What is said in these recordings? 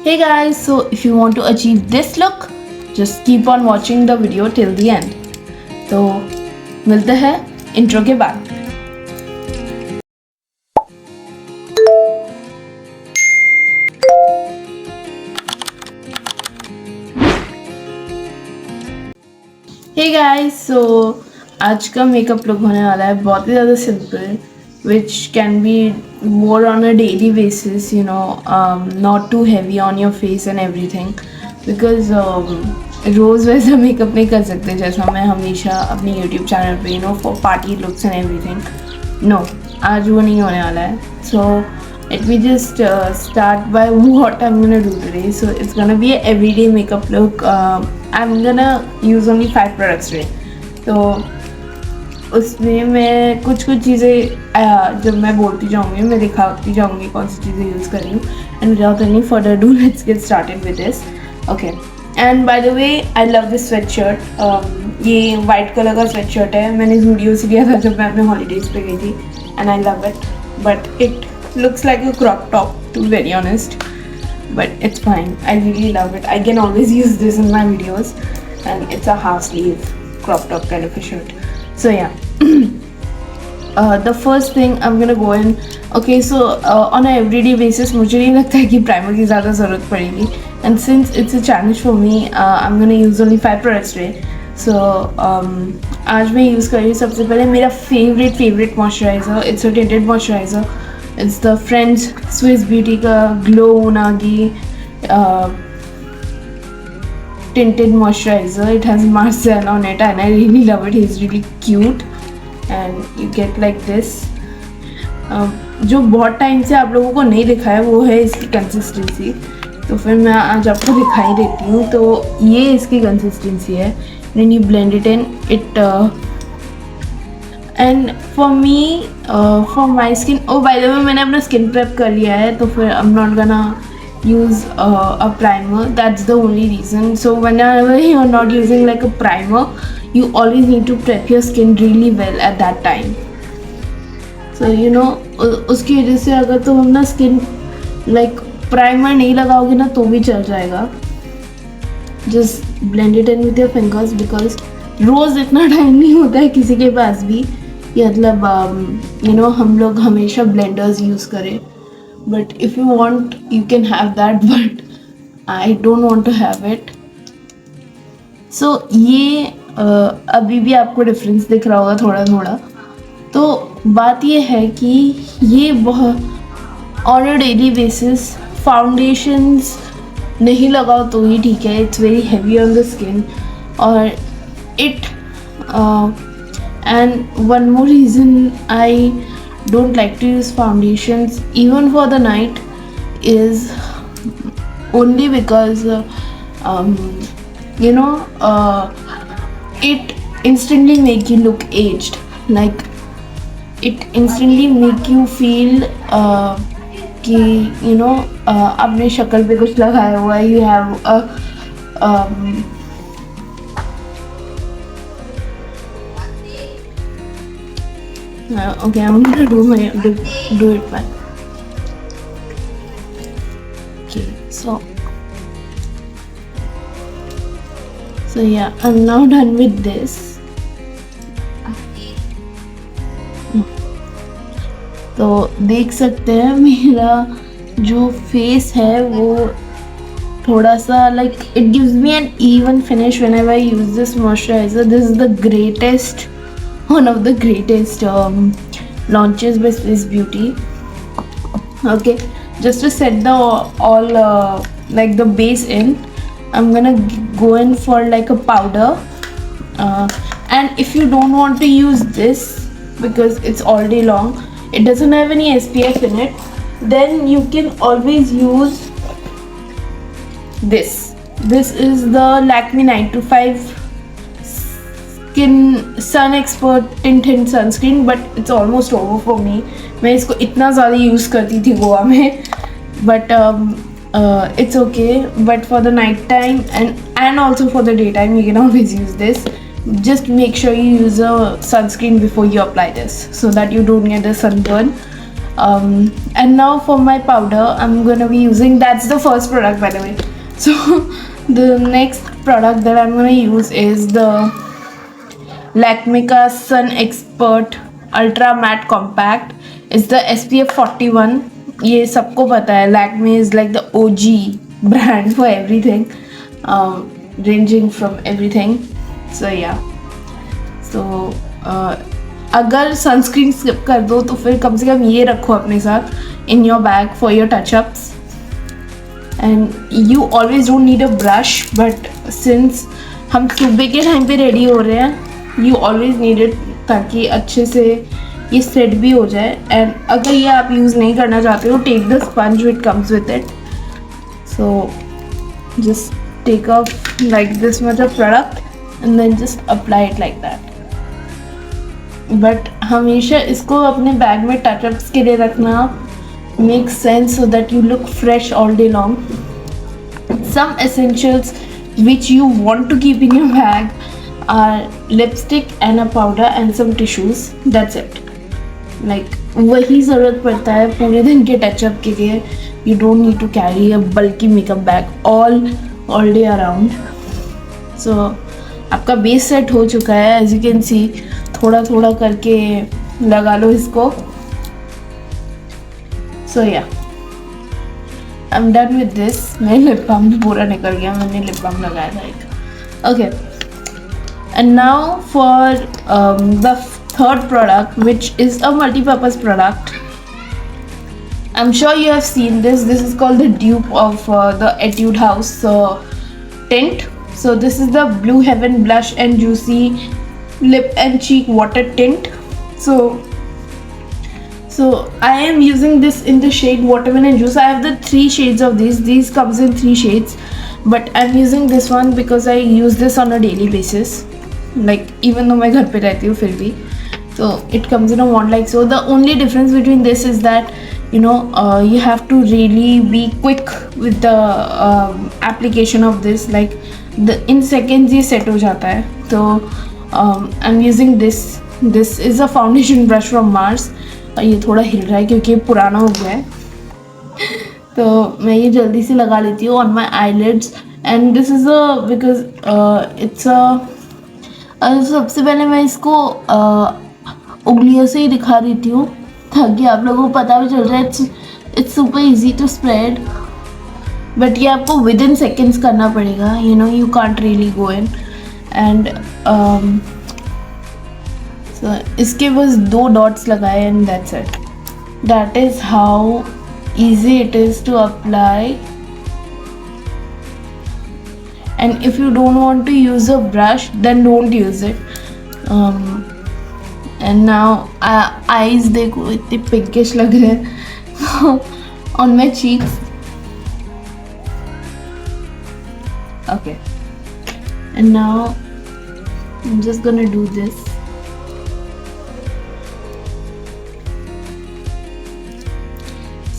Hey guys, so if you want to achieve this look, just keep on watching the video till the end. तो मिलते हैं intro के बाद. Hey guys, so आज का makeup look होने वाला है बहुत ही ज़्यादा simple, which can be more on a daily basis, not too heavy on your face and everything, because रोज़ वैसा मेकअप नहीं कर सकते जैसा मैं हमेशा अपनी यूट्यूब चैनल पे for party looks and everything. No, आज वो नहीं होने वाला है. सो let me just start by what I'm gonna do today. So it's gonna be an everyday makeup look. I'm gonna use only 5 products today. तो उसमें मैं कुछ चीज़ें जब मैं बोलती जाऊँगी मैं दिखाती जाऊँगी कौन सी चीज़ें यूज़ कर रही हूँ. And without any further do let's get started with this. Okay, and bye the way I love this sweat shirt. ये वाइट कलर का स्वेट शर्ट है. मैंने वीडियो से लिया था जब मैं अपने हॉलीडेज़ पे गई थी and I love it, but it looks like a crop top to be very honest, but it's fine. I really love it. I can always use this in my videos, and it's a half sleeve crop top kind of a shirt. So yeah. The first thing I'm gonna go in. Okay, so on a everyday basis मुझे नहीं लगता है कि primer की ज़्यादा ज़रूरत पड़ेगी, and since it's a challenge for me, I'm gonna use only 5 products today. So आज मैं यूज़ कर रही हूँ सबसे पहले मेरा favourite moisturiser. It's a tinted moisturiser. It's the Friends Swiss Beauty का Glow Unagi tinted moisturizer. It has Marcel on it and I really love it. He's really cute and you get like this. जो बहुत time से आप लोगों को नहीं दिखा है वो है इसकी कंसिस्टेंसी, तो फिर मैं आज आपको दिखाई देती हूँ. तो ये इसकी कंसिस्टेंसी है. Then you blend it in. And for me for my skin, by the way मैंने अपना स्किन प्रेप कर लिया है तो फिर I am not gonna use a primer. That's the only reason. So whenever you are not using like a primer you always need to prep your skin really well at that time. So उसकी वजह से अगर तुम अपना skin like primer नहीं लगाओगे ना तो भी चल जाएगा. Just blend it in with your fingers because रोज़ इतना टाइम नहीं होता है किसी के पास भी, मतलब हम लोग हमेशा ब्लेंडर्स यूज़ करें. But if you want you can have that, but I don't want to have it. So ये अभी भी आपको डिफरेंस दिख रहा होगा थोड़ा थोड़ा. तो बात ये है कि ये बहुत on a daily basis foundations नहीं लगाओ तो ही ठीक है. It's very heavy on the skin और it and one more reason I don't like to use foundations even for the night is only because it instantly make you look aged. Like it instantly make you feel कि अपने शक्ल पे कुछ लगाया हुआ है. You have a okay, I'm gonna do it back. Okay, so yeah, I'm now done with this. तो देख सकते हैं मेरा जो फेस है वो थोड़ा सा like it gives me an even finish whenever I use this moisturizer. This is the greatest, one of the greatest launches by Swiss Beauty. Okay, just to set the all like the base in, I'm gonna go in for like a powder. And if you don't want to use this because it's all day long, it doesn't have any SPF in it, then you can always use this. This is the Lakme 925 Skin Sun Expert Tinted Sunscreen, but it's almost over for me. मैं इसको इतना ज़्यादा use करती थी गोवा में, but it's okay. But for the night time and also for the daytime, you can always use this. Just make sure you use a sunscreen before you apply this so that you don't get a sunburn. And now for my powder, I'm gonna be using, that's the first product by the way. So the next product that I'm gonna use is the Lakme का Sun Expert Ultra Matte Compact. It's the SPF 41. ये सबको पता है. Lakme is like the OG brand for everything, ranging from everything. So yeah. So अगर sunscreen skip कर दो तो फिर कम से कम ये रखो अपने साथ in your bag for your touch-ups. And you always don't need a brush, but since हम सुबह के टाइम पे रेडी हो रहे हैं, you always need it ताकि अच्छे से ये सेट भी हो जाए. एंड अगर ये आप यूज़ नहीं करना चाहते हो, take the sponge which comes with it. So just take up like this much of product and then just apply it like that. But हमेशा इसको अपने बैग में टचअप्स के लिए रखना makes sense so that you look fresh all day long. Some essentials which you want to keep in your bag are lipstick and a powder and some tissues. That's it. Like वही ज़रूरत पड़ता है पूरे दिन के touch-up के लिए. You don't need to carry a bulky makeup bag all day around. So आपका बेस सेट हो चुका है. As you can see, थोड़ा थोड़ा करके लगा लो इसको. So yeah, I'm done with this. मेरा लिप बाम भी पूरा निकल गया, मैंने लिप बाम लगाया था एक. Okay, and now for the third product, which is a multi-purpose product. I'm sure you have seen this. This is called the dupe of the Etude House tint. So this is the Blue Heaven Blush and Juicy Lip and Cheek Water Tint. So I am using this in the shade Watermelon Juice. I have the 3 shades of these. These comes in 3 shades, but I'm using this one because I use this on a daily basis. Like even though मैं घर पे रहती हूँ फिर भी. So it comes in a wand like so. The only difference between this is that you have to really be quick with the application of this. Like in seconds ये set हो जाता है. So I'm using this. This is a foundation brush from Mars. ये थोड़ा हिल रहा है क्योंकि पुराना हो गया है. तो मैं ये जल्दी से लगा लेती हूँ on my eyelids. And this is because it's सबसे पहले मैं इसको उंगलियों से ही दिखा देती हूँ ताकि आप लोगों को पता भी चल जाए. It's super easy to spread, but ये आपको विद इन सेकेंड्स करना पड़ेगा. You can't really go in. And so इसके बस 2 डॉट्स लगाए and that's it. That is how easy it is to apply. And if you don't want to use a brush, then don't use it. And now eyes देखो इतने pinkish लग रहे हैं on my cheeks. Okay, and now I'm just gonna do this.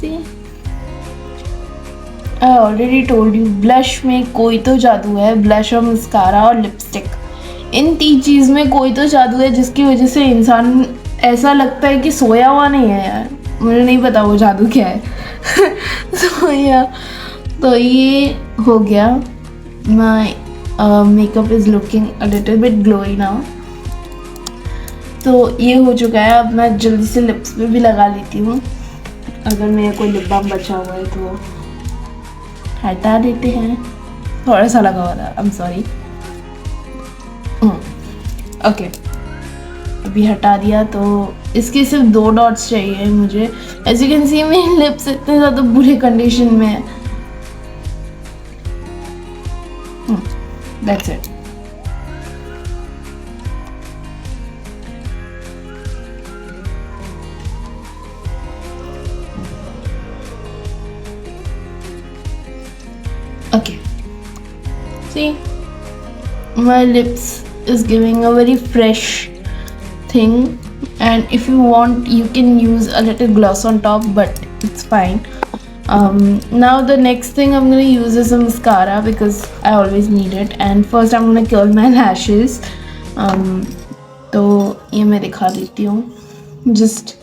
See, I already told you, blush में कोई तो जादू है. ब्लश और मस्कारा और लिपस्टिक, इन 3 चीज़ में कोई तो जादू है जिसकी वजह से इंसान ऐसा लगता है कि सोया हुआ नहीं है. यार मुझे नहीं पता वो जादू क्या है. तो ये हो गया. My makeup is looking a little bit glowy now. तो ये हो चुका है. अब मैं जल्दी से लिप्स पे भी लगा लेती हूँ. अगर मेरा कोई लिप बाम बचा हुआ है तो हटा देते हैं. थोड़ा सा लगा हुआ था, आई एम सॉरी. ओके, अभी हटा दिया. तो इसके सिर्फ 2 डॉट्स चाहिए मुझे. एज यू कैन सी मेरे लिप्स इतने ज़्यादा बुरे कंडीशन में है. That's it. Okay, see, my lips is giving a very fresh thing, and if you want you can use a little gloss on top, but it's fine. Now the next thing I'm going to use is a mascara because I always need it. And first I'm going to curl my lashes. तो ये मैं दिखा देती हूँ. Just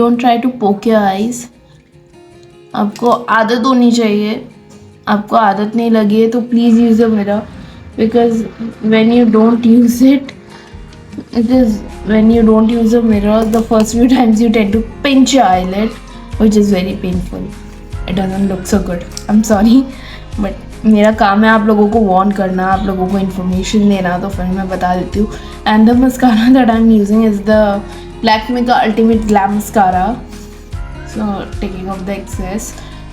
Don't try to poke your eyes. आपको आदत होनी चाहिए. आपको आदत नहीं लगी है तो please use a mirror, because when you don't use it, it is when you don't use a mirror, the first few times you tend to pinch your eyelid, which is very painful. It doesn't look so good. I'm sorry, but मेरा काम है आप लोगों को warn करना, आप लोगों को इन्फॉर्मेशन देना, तो फिर मैं बता देती हूँ. And the mascara that I am using is the Lakme का ultimate glam mascara. So taking off the excess,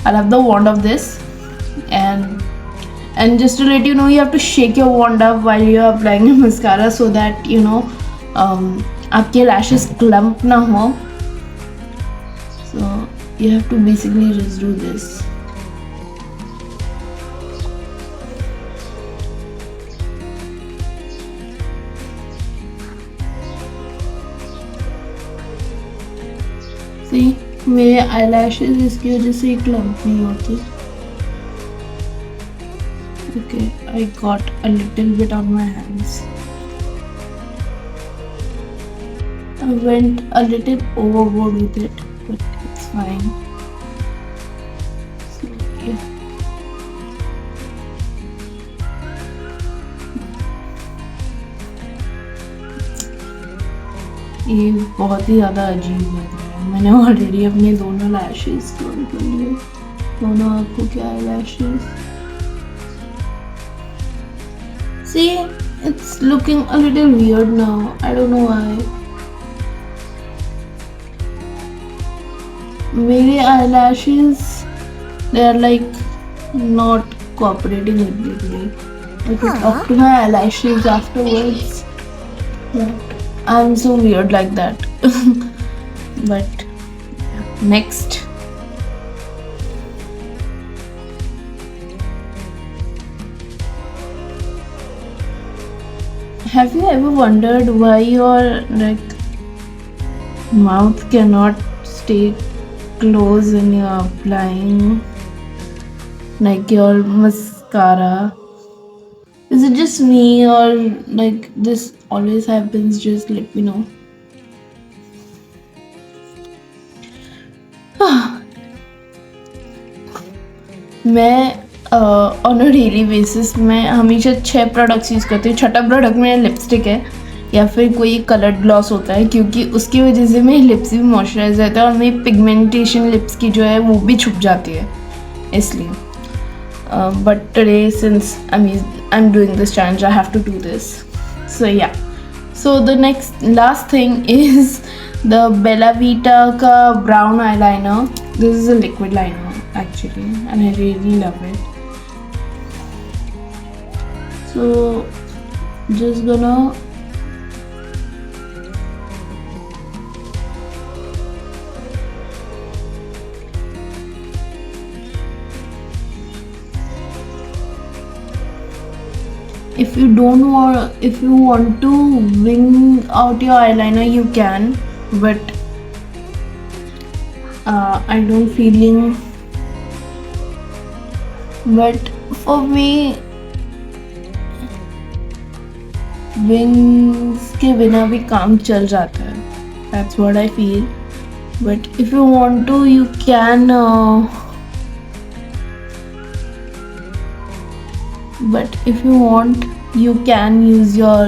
I'll have the wand of this, and just to let you know, you have to shake your wand up while you're applying your mascara so that you know आपके lashes clump ना हो. So you have to basically just do this. See, मेरे eyelashes इसकी वजह से clump नहीं होते. Okay, I got a little bit on my hands. I went a little overboard with it, but it's fine. So, yeah. ये बहुत ही ज़्यादा अजीब लग रहा है. मैंने ऑलरेडी अपने दोनों लैशेस कवर कर लिए, दोनों आँखों के eye lashes. See, it's looking a little weird now. I don't know why. मेरे eyelashes, they are like not cooperating with me. I could talk to my eyelashes afterwards. But I'm so weird like that. But next. Have you ever wondered why your like mouth cannot stay closed when you're applying like your mascara? Is it just me or like this always happens? Just let me know. मैं on a daily basis मैं हमेशा 6 products use करती हूँ. छठा product मेरा lipstick है या फिर कोई कलर्ड ग्लॉस होता है, क्योंकि उसकी वजह से मेरे लिप्स भी मॉइस्चराइज रहता है और मेरी पिगमेंटेशन लिप्स की जो है वो भी छुप जाती है, इसलिए. But today since I am doing this challenge I have to do this. So yeah, so the next last thing is the Bella Vita का brown eyeliner. This is a liquid liner actually, and I really love it. So just gonna if you want to wing out your eyeliner you can, but I don't feeling. But for me wings के बिना भी काम चल जाता है. That's what I feel. But if you want to you can use your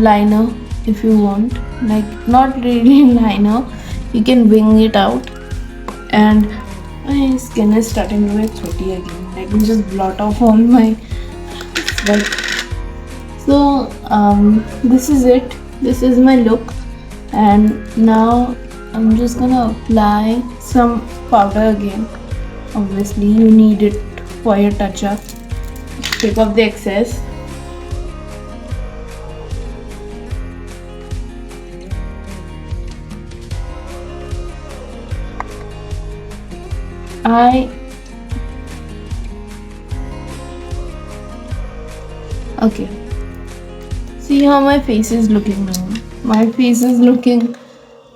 liner if you want, like not really liner, you can wing it out. And my skin is starting to get sweaty again. Let me just blot off all my sweat. So this is it. This is my look, and now I'm just gonna apply some powder again. Obviously you need it for your touch up. Take off the excess. Okay, see how my face is looking now. My face is looking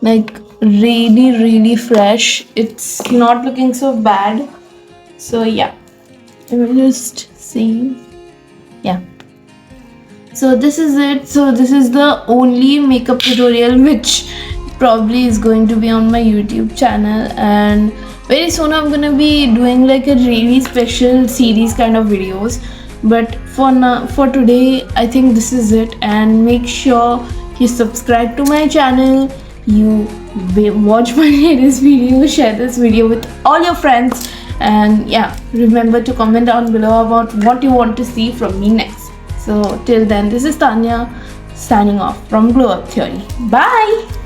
like really fresh. It's not looking so bad. So yeah, let me just see. Yeah, so this is it. So this is the only makeup tutorial which probably is going to be on my YouTube channel, and very soon I'm gonna be doing like a really special series kind of videos. But for now, for today, I think this is it. And make sure you subscribe to my channel, you watch my latest video, share this video with all your friends, and yeah, remember to comment down below about what you want to see from me next. So till then, this is Tanya signing off from Glow Up Theory. Bye.